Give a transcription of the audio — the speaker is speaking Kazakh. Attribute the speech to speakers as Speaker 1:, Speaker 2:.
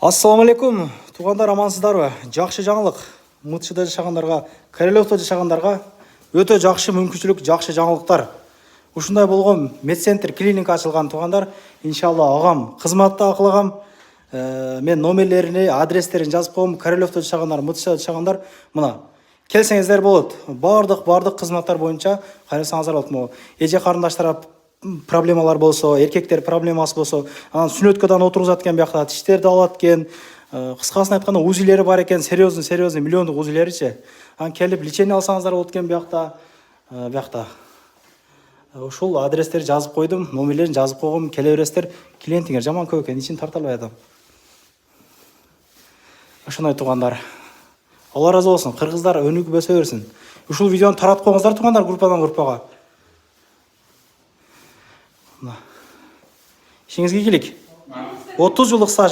Speaker 1: Ассаламу алейкум, туғандар амансыздарбы? Жақшы жаңылық. Мытшыда жашағандарға, Королевта жашағандарға өте жақшы мүмкіншілік, жақшы жаңылықтар. Ушундай болгон медцентр клиника ачылган туғандар. Иншалла ағам қызматта ақылағам. Мен номерлерини, адрестерин жазып коем. Королевта жашагандар, Мытшыда жашагандар мына келсеңиздер болот. Бардык кызматтар боюнча кайрылсаңыздар болот. Могу эже карындаштар проблемалар болсо, эркектер проблемасы болсо, анан сүнөткөдөн отургузат экен биякта, тиштерди алат экен. Кыскасын айтканда узилери бар экен, серьезный миллиондук узилеричи. Анан келип лечение алсаңыздар болот экен биякта. Ушул адрестерди жазып койдум, номерлерин жазып койгом, келе бересиздер. Клиентиңер жаман көп экен, ичин тарта албай атам. Ошондой туугандар. Алла разы болсун, кыргыздар өнүгүп өсө берсин. Ушул видеону таратып коюңуздар туугандар группадан группага. İşinizге келик. 30 жылдык стаж.